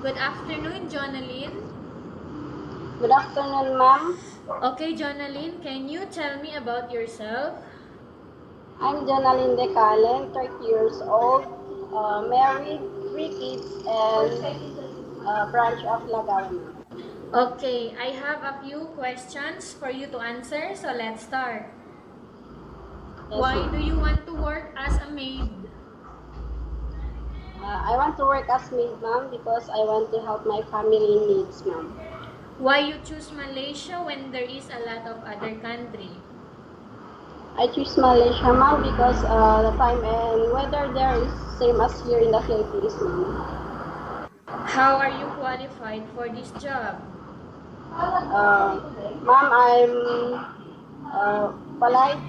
Good afternoon, Jonalyn. Good afternoon, ma'am. Okay, Jonalyn, can you tell me about yourself? I'm jonalyn decaleng, 30 years old, married, 3 kids, and branch of Lagaw, ma'am. Okay, I have a few questions for you to answer, so let's start. Yes, Why do ma'am. you want to work as a maid? I want to work as maid, ma'am, because I want to help my family needs, ma'am. Why you choose Malaysia when there is a lot of other country? I choose Malaysia, ma'am, because the time and weather there is same as here in the Philippines, ma'am. How are you qualified for this job? Ma'am, I'm polite,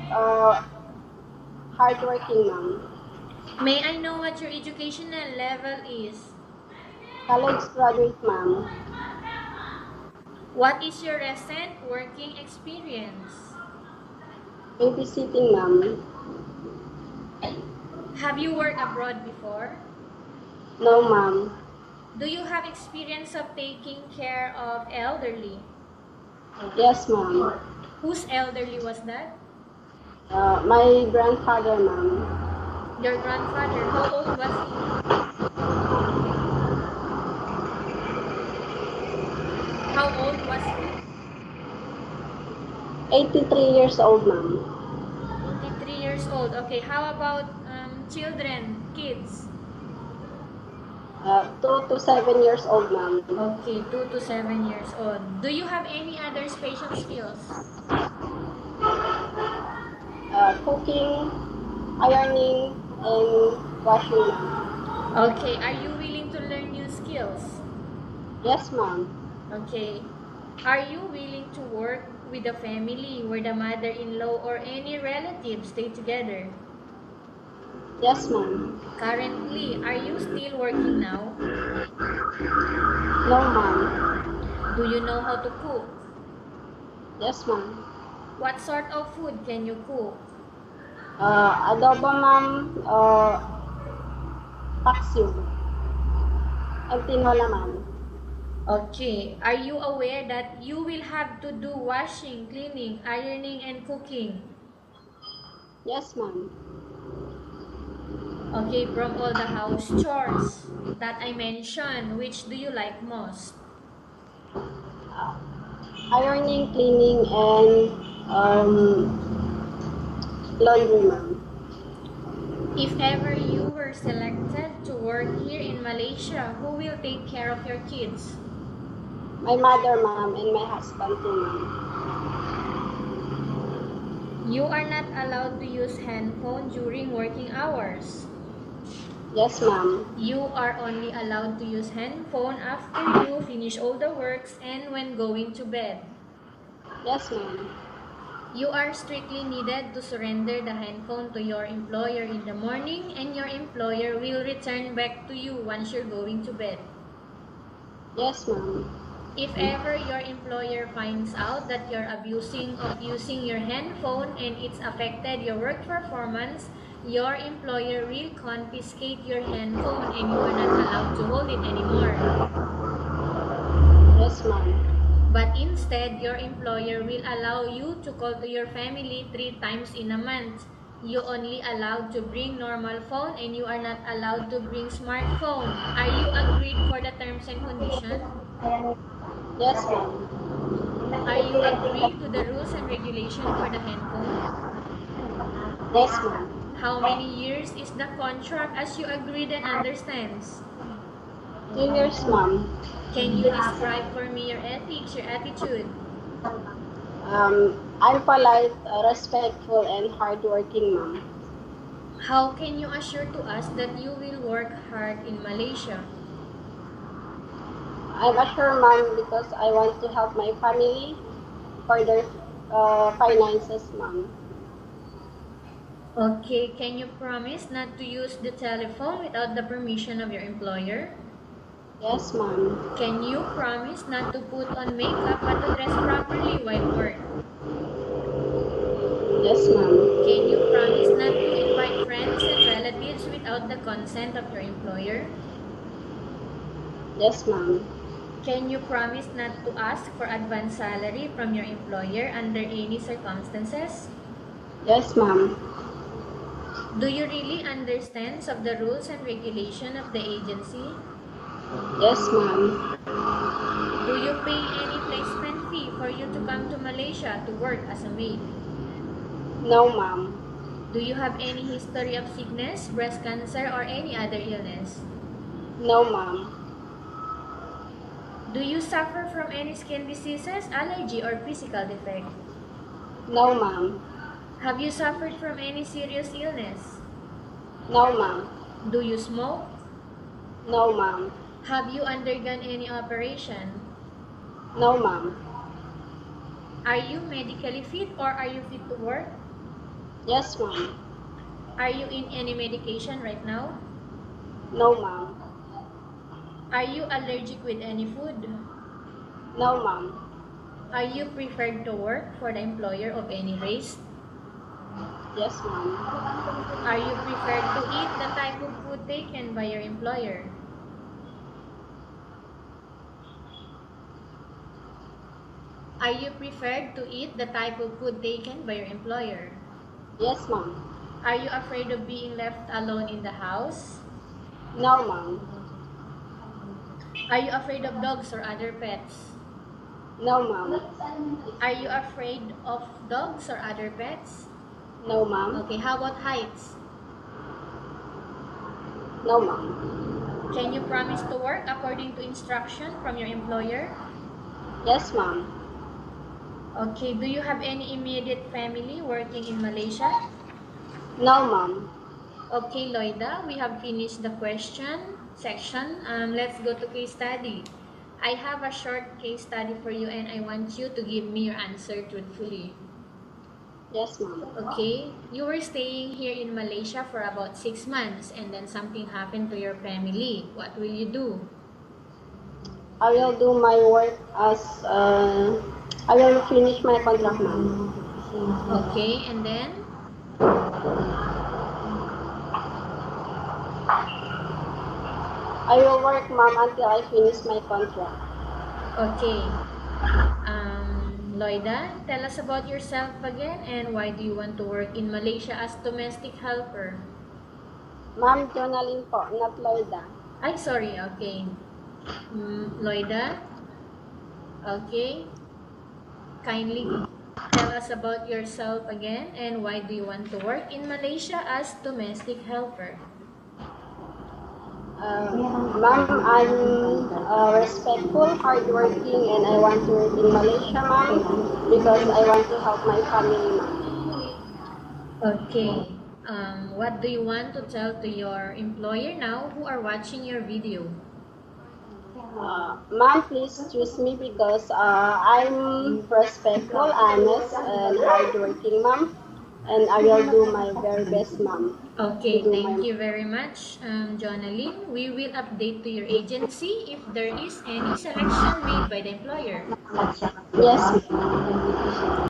hardworking, ma'am. May I know what your educational level is? College graduate, ma'am. What is your recent working experience? Babysitting, ma'am. Have you worked abroad before? No, ma'am. Do you have experience of taking care of elderly? Yes, ma'am. Whose elderly was that? My grandfather, ma'am. Your grandfather. How old was he? How old was he? 83 years old, ma'am. 83 years old. Okay, how about children, kids? 2 to 7 years old, ma'am. Okay, 2 to 7 years old. Do you have any other special skills? Cooking, ironing, and washing, ma'am. Okay, are you willing to learn new skills? Yes, ma'am. Okay. Are you willing to work with a family where the mother-in-law or any relatives stay together? Yes, ma'am. Currently, are you still working now? No, ma'am. Do you know how to cook? Yes, ma'am. What sort of food can you cook? Adobo, ma'am. Paksiw. And tinola, ma'am. Okay. Are you aware that you will have to do washing, cleaning, ironing, and cooking? Yes, ma'am. Okay, from all the house chores that I mentioned, which do you like most? Ironing, cleaning, and laundry, ma'am. If ever you were selected to work here in Malaysia, who will take care of your kids? My mother, ma'am, and my husband too, ma'am. You are not allowed to use handphone during working hours. Yes, ma'am. You are only allowed to use handphone after you finish all the works and when going to bed. Yes, ma'am. You are strictly needed to surrender the handphone to your employer in the morning, and your employer will return back to you once you're going to bed. Yes, ma'am. If ever your employer finds out that you're abusing of using your handphone and it's affected your work performance, your employer will confiscate your handphone and you are not allowed to hold it anymore. Yes, ma'am. But instead, your employer will allow you to call to your family 3 times in a month. You only allowed to bring normal phone and you are not allowed to bring smartphone. Are you agreed for the terms and conditions? Yes, ma'am. Are you agreed to the rules and regulation for the handphone? Yes, ma'am. How many years is the contract as you agreed and understands? 2 years, ma'am. Can you describe for me your ethics, your attitude? I'm polite, respectful, and hardworking, ma'am. How can you assure to us that you will work hard in Malaysia? I'm assured, ma'am, because I want to help my family for their finances, ma'am. Okay, can you promise not to use the telephone without the permission of your employer? Yes, ma'am. Can you promise not to put on makeup but to dress properly while work? Yes, ma'am. Can you promise not to invite friends and relatives without the consent of your employer? Yes, ma'am. Can you promise not to ask for advance salary from your employer under any circumstances? Yes, ma'am. Do you really understand of the rules and regulation of the agency? Yes, ma'am. Do you pay any placement fee for you to come to Malaysia to work as a maid? No, ma'am. Do you have any history of sickness, breast cancer, or any other illness? No, ma'am. Do you suffer from any skin diseases, allergy, or physical defect? No, ma'am. Have you suffered from any serious illness? No, ma'am. Do you smoke? No, ma'am. Have you undergone any operation? No, ma'am. Are you medically fit or are you fit to work? Yes, ma'am. Are you in any medication right now? No, ma'am. Are you allergic with any food? No, ma'am. Are you preferred to work for the employer of any race? Yes, ma'am. Are you preferred to eat the type of food taken by your employer? Are you preferred to eat the type of food taken by your employer? Yes, ma'am. Are you afraid of being left alone in the house? No, ma'am. Are you afraid of dogs or other pets? No, ma'am. Are you afraid of dogs or other pets? No, ma'am. Okay, how about heights? No, ma'am. Can you promise to work according to instruction from your employer? Yes, ma'am. Okay, do you have any immediate family working in Malaysia? No, ma'am. Okay, Loida, we have finished the question section. Let's go to case study. I have a short case study for you and I want you to give me your answer truthfully. Yes, ma'am. Okay, you were staying here in Malaysia for about 6 months and then something happened to your family. What will you do? I will do my work as I will finish my contract, ma'am. Okay, and then? I will work, ma'am, until I finish my contract. Okay. Loida, tell us about yourself again and why do you want to work in Malaysia as domestic helper? Ma'am, jonalyn po, not Loida. Ay, sorry. Okay. Loida? Okay. Kindly tell us about yourself again and why do you want to work in Malaysia as domestic helper? Ma'am, I'm respectful, hardworking, and I want to work in Malaysia, ma'am, because I want to help my family, ma'am. Okay. What do you want to tell to your employer now who are watching your video? Ma'am, please choose me because I'm respectful, honest, and hardworking, ma'am, and I will do my very best, ma'am. Okay, thank you very much, Jonalyn. We will update to your agency if there is any selection made by the employer. Yes, ma'am.